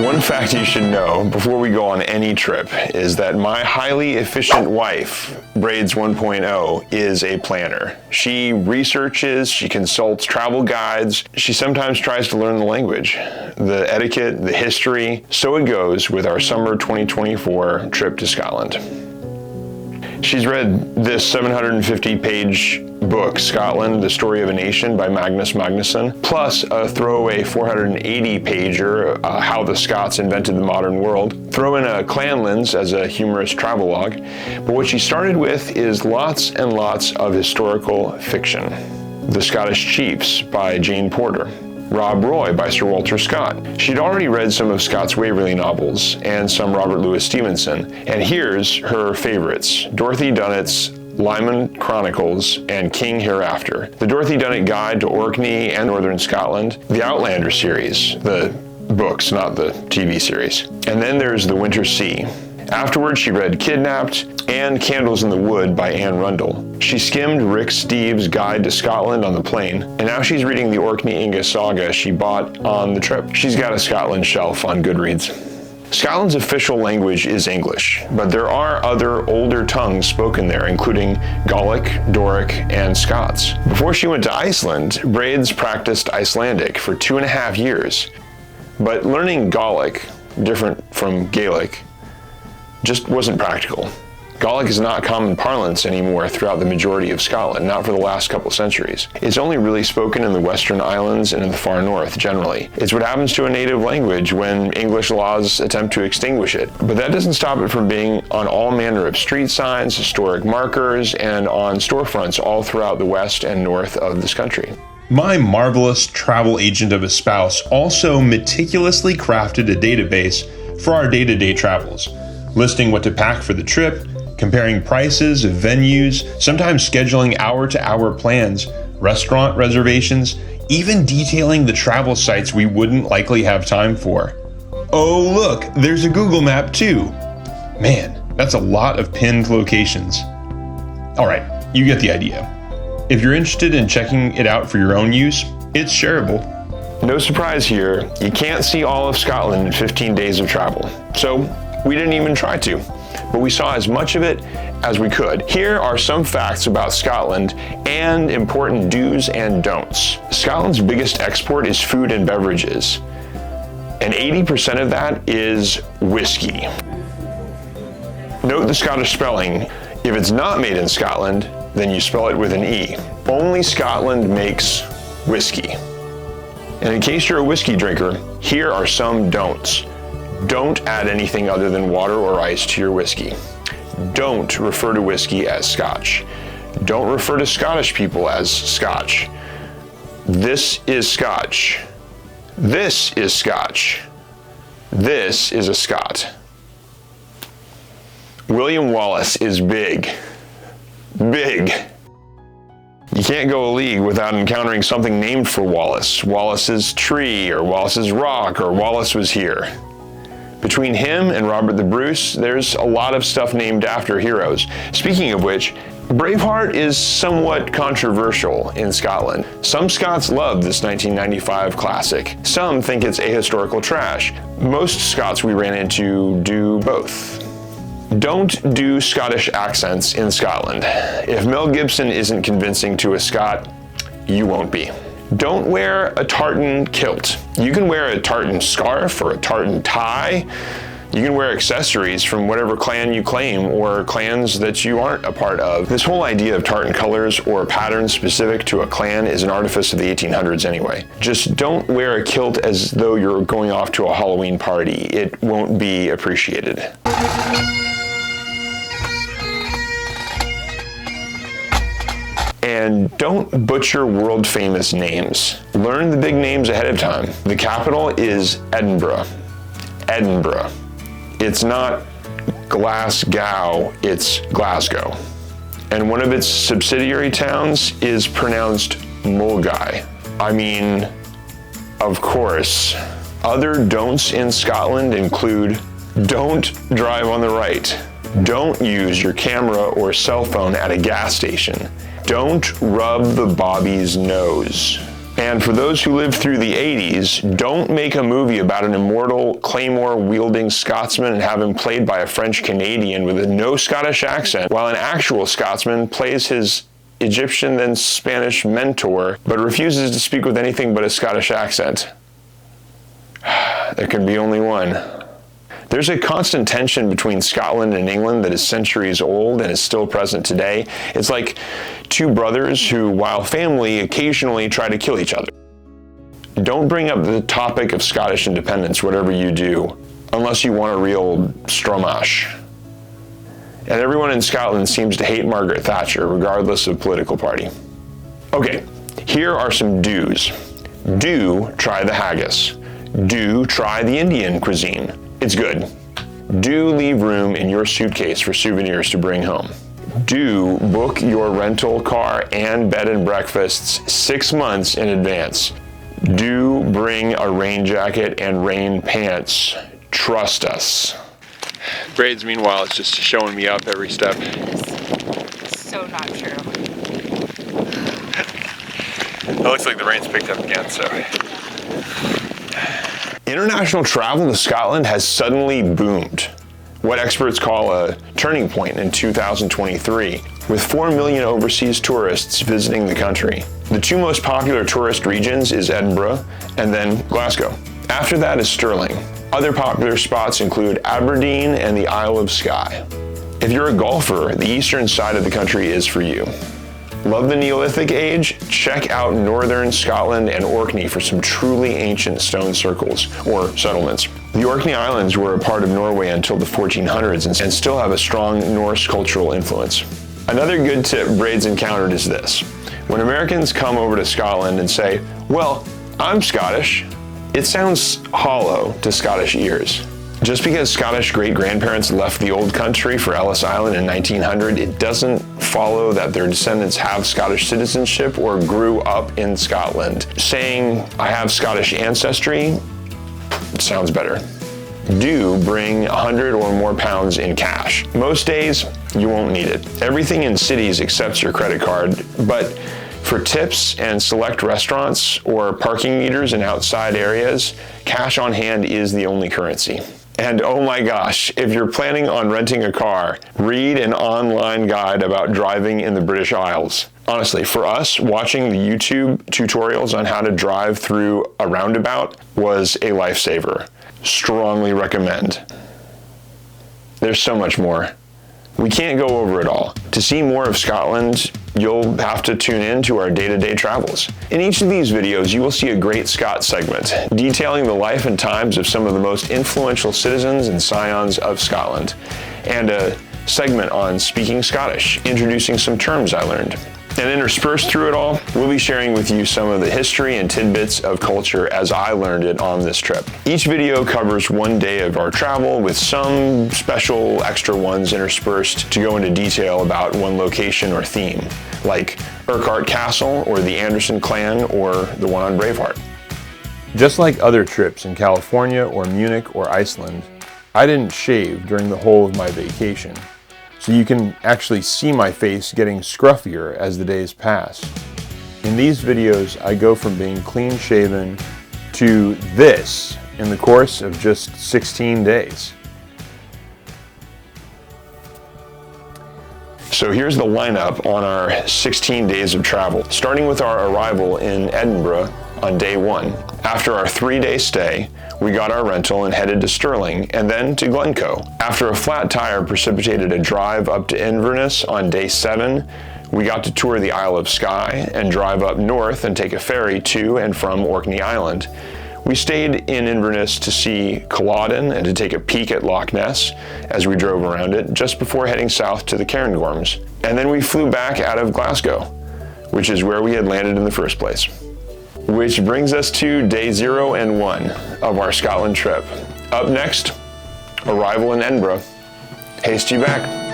One fact you should know before we go on any trip is that my highly efficient wife, Braids 1.0, is a planner. She researches, she consults travel guides, she sometimes tries to learn the language, the etiquette, the history. So it goes with our summer 2024 trip to Scotland. She's read this 750-page book, Scotland, The Story of a Nation by Magnus Magnusson, plus a throwaway 480-pager, How the Scots Invented the Modern World. Throw in a Clanlands as a humorous travelogue. But what she started with is lots and lots of historical fiction. The Scottish Chiefs by Jane Porter. Rob Roy by Sir Walter Scott. She'd already read some of Scott's Waverley novels and some Robert Louis Stevenson, and here's her favorites: Dorothy Dunnett's Lyman Chronicles and King Hereafter, the Dorothy Dunnett Guide to Orkney and Northern Scotland, the Outlander series, the books, not the TV series, and then there's The Winter Sea. Afterwards, she read Kidnapped and Candles in the Wood by Anne Rundle. She skimmed Rick Steves' Guide to Scotland on the plane, and now she's reading the Orkney-Inga saga she bought on the trip. She's got a Scotland shelf on Goodreads. Scotland's official language is English, but there are other older tongues spoken there, including Gaelic, Doric, and Scots. Before she went to Iceland, Braids practiced Icelandic for 2.5 years. But learning Gaelic, different from Gaelic, just wasn't practical. Gaelic is not common parlance anymore throughout the majority of Scotland, not for the last couple centuries. It's only really spoken in the Western Islands and in the far north, generally. It's what happens to a native language when English laws attempt to extinguish it. But that doesn't stop it from being on all manner of street signs, historic markers, and on storefronts all throughout the west and north of this country. My marvelous travel agent of a spouse also meticulously crafted a database for our day-to-day travels, listing what to pack for the trip, comparing prices of venues, sometimes scheduling hour-to-hour plans, restaurant reservations, even detailing the travel sites we wouldn't likely have time for. Oh look, there's a Google map too. Man, that's a lot of pinned locations. Alright, you get the idea. If you're interested in checking it out for your own use, it's shareable. No surprise here, you can't see all of Scotland in 15 days of travel. So we didn't even try to, but we saw as much of it as we could. Here are some facts about Scotland and important do's and don'ts. Scotland's biggest export is food and beverages, and 80% of that is whiskey. Note the Scottish spelling. If it's not made in Scotland, then you spell it with an E. Only Scotland makes whiskey. And in case you're a whiskey drinker, here are some don'ts. Don't add anything other than water or ice to your whiskey. Don't refer to whiskey as Scotch. Don't refer to Scottish people as Scotch. This is Scotch. This is Scotch. This is a Scot. William Wallace is big. Big. You can't go a league without encountering something named for Wallace. Wallace's tree, or Wallace's rock, or Wallace was here. Between him and Robert the Bruce, there's a lot of stuff named after heroes. Speaking of which, Braveheart is somewhat controversial in Scotland. Some Scots love this 1995 classic. Some think it's ahistorical trash. Most Scots we ran into do both. Don't do Scottish accents in Scotland. If Mel Gibson isn't convincing to a Scot, you won't be. Don't wear a tartan kilt. You can wear a tartan scarf or a tartan tie. You can wear accessories from whatever clan you claim or clans that you aren't a part of. This whole idea of tartan colors or patterns specific to a clan is an artifice of the 1800s anyway. Just don't wear a kilt as though you're going off to a Halloween party. It won't be appreciated. And don't butcher world-famous names. Learn the big names ahead of time. The capital is Edinburgh. Edinburgh. It's not Glasgow, it's Glasgow. And one of its subsidiary towns is pronounced Mulgai. I mean, of course. Other don'ts in Scotland include: don't drive on the right. Don't use your camera or cell phone at a gas station. Don't rub the Bobby's nose. And for those who lived through the 80s, don't make a movie about an immortal claymore-wielding Scotsman and have him played by a French Canadian with no Scottish accent, while an actual Scotsman plays his Egyptian then Spanish mentor, but refuses to speak with anything but a Scottish accent. There can be only one. There's a constant tension between Scotland and England that is centuries old and is still present today. It's like two brothers who, while family, occasionally try to kill each other. Don't bring up the topic of Scottish independence, whatever you do, unless you want a real Stromash. And everyone in Scotland seems to hate Margaret Thatcher, regardless of political party. Okay, here are some do's. Do try the haggis. Do try the Indian cuisine. It's good. Do leave room in your suitcase for souvenirs to bring home. Do book your rental car and bed and breakfasts 6 months in advance. Do bring a rain jacket and rain pants. Trust us. Braids, meanwhile, is just showing me up every step. So not true. It looks like the rain's picked up again, so. International travel to Scotland has suddenly boomed, what experts call a turning point in 2023, with 4 million overseas tourists visiting the country. The two most popular tourist regions is Edinburgh and then Glasgow. After that is Stirling. Other popular spots include Aberdeen and the Isle of Skye. If you're a golfer, the eastern side of the country is for you. Love the Neolithic age? Check out northern Scotland and Orkney for some truly ancient stone circles, or settlements. The Orkney Islands were a part of Norway until the 1400s and still have a strong Norse cultural influence. Another good tip Braids encountered is this. When Americans come over to Scotland and say, well, I'm Scottish, it sounds hollow to Scottish ears. Just because Scottish great-grandparents left the old country for Ellis Island in 1900, it doesn't follow that their descendants have Scottish citizenship or grew up in Scotland. Saying, I have Scottish ancestry, sounds better. Do bring 100 or more pounds in cash. Most days, you won't need it. Everything in cities accepts your credit card, but for tips and select restaurants or parking meters in outside areas, cash on hand is the only currency. And oh my gosh, if you're planning on renting a car, read an online guide about driving in the British Isles. Honestly, for us, watching the YouTube tutorials on how to drive through a roundabout was a lifesaver. Strongly recommend. There's so much more. We can't go over it all. To see more of Scotland, you'll have to tune in to our day-to-day travels. In each of these videos, you will see a Great Scott segment, detailing the life and times of some of the most influential citizens and scions of Scotland, and a segment on speaking Scottish, introducing some terms I learned. And interspersed through it all, we'll be sharing with you some of the history and tidbits of culture as I learned it on this trip. Each video covers one day of our travel with some special extra ones interspersed to go into detail about one location or theme, like Urquhart Castle or the Anderson clan or the one on Braveheart. Just like other trips in California or Munich or Iceland, I didn't shave during the whole of my vacation. So you can actually see my face getting scruffier as the days pass. In these videos, I go from being clean shaven to this in the course of just 16 days. So here's the lineup on our 16 days of travel, starting with our arrival in Edinburgh on day 1. After our 3-day stay, we got our rental and headed to Stirling and then to Glencoe. After a flat tire precipitated a drive up to Inverness on day 7, we got to tour the Isle of Skye and drive up north and take a ferry to and from Orkney Island. We stayed in Inverness to see Culloden and to take a peek at Loch Ness as we drove around it just before heading south to the Cairngorms. And then we flew back out of Glasgow, which is where we had landed in the first place. Which brings us to day 0 and 1 of our Scotland trip. Up next, arrival in Edinburgh. Haste you back.